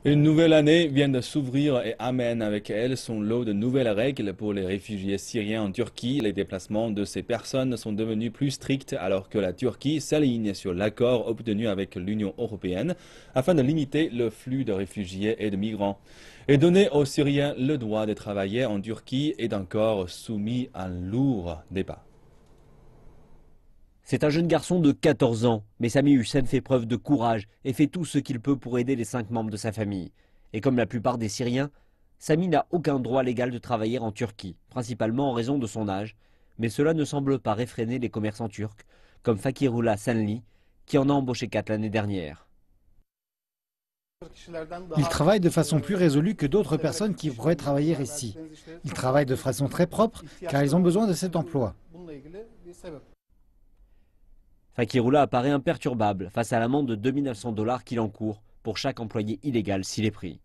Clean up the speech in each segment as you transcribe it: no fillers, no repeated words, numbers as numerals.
Une nouvelle année vient de s'ouvrir et amène avec elle son lot de nouvelles règles pour les réfugiés syriens en Turquie. Les déplacements de ces personnes sont devenus plus stricts alors que la Turquie s'aligne sur l'accord obtenu avec l'Union européenne afin de limiter le flux de réfugiés et de migrants. Et donner aux Syriens le droit de travailler en Turquie est encore soumis à un lourd débat. C'est un jeune garçon de 14 ans, mais Sami Hussein fait preuve de courage et fait tout ce qu'il peut pour aider les 5 membres de sa famille. Et comme la plupart des Syriens, Sami n'a aucun droit légal de travailler en Turquie, principalement en raison de son âge, mais cela ne semble pas réfréner les commerçants turcs, comme Fakirullah Sanli, qui en a embauché 4 l'année dernière. Ils travaillent de façon plus résolue que d'autres personnes qui pourraient travailler ici. Ils travaillent de façon très propre car ils ont besoin de cet emploi. Fakirullah apparaît imperturbable face à l'amende de 2900 $ qu'il encourt pour chaque employé illégal s'il est pris.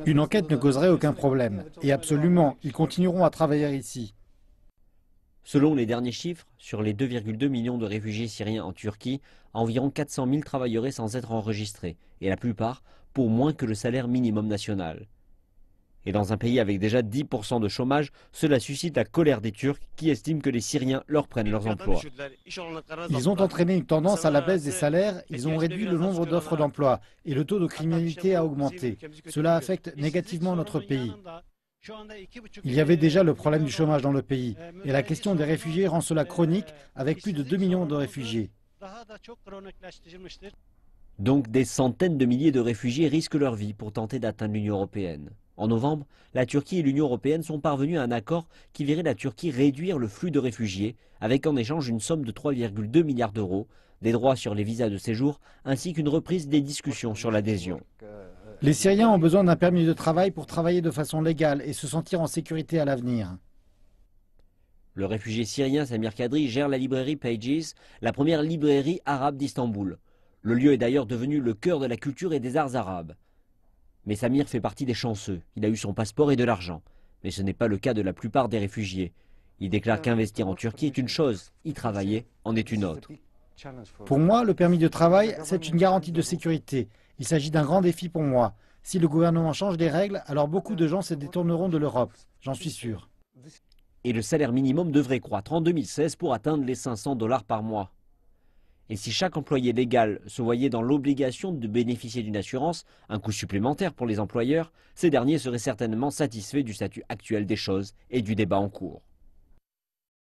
Une enquête ne causerait aucun problème. Et absolument, ils continueront à travailler ici. Selon les derniers chiffres, sur les 2,2 millions de réfugiés syriens en Turquie, environ 400 000 travailleraient sans être enregistrés, et la plupart pour moins que le salaire minimum national. Et dans un pays avec déjà 10% de chômage, cela suscite la colère des Turcs qui estiment que les Syriens leur prennent leurs emplois. Ils ont entraîné une tendance à la baisse des salaires, ils ont réduit le nombre d'offres d'emploi et le taux de criminalité a augmenté. Cela affecte négativement notre pays. Il y avait déjà le problème du chômage dans le pays et la question des réfugiés rend cela chronique avec plus de 2 millions de réfugiés. Donc des centaines de milliers de réfugiés risquent leur vie pour tenter d'atteindre l'Union européenne. En novembre, la Turquie et l'Union européenne sont parvenus à un accord qui verrait la Turquie réduire le flux de réfugiés, avec en échange une somme de 3,2 milliards d'euros, des droits sur les visas de séjour, ainsi qu'une reprise des discussions sur l'adhésion. Les Syriens ont besoin d'un permis de travail pour travailler de façon légale et se sentir en sécurité à l'avenir. Le réfugié syrien Samir Kadri gère la librairie Pages, la première librairie arabe d'Istanbul. Le lieu est d'ailleurs devenu le cœur de la culture et des arts arabes. Mais Samir fait partie des chanceux. Il a eu son passeport et de l'argent. Mais ce n'est pas le cas de la plupart des réfugiés. Il déclare qu'investir en Turquie est une chose, y travailler en est une autre. Pour moi, le permis de travail, c'est une garantie de sécurité. Il s'agit d'un grand défi pour moi. Si le gouvernement change des règles, alors beaucoup de gens se détourneront de l'Europe. J'en suis sûr. Et le salaire minimum devrait croître en 2016 pour atteindre les 500 $ par mois. Et si chaque employé légal se voyait dans l'obligation de bénéficier d'une assurance, un coût supplémentaire pour les employeurs, ces derniers seraient certainement satisfaits du statut actuel des choses et du débat en cours.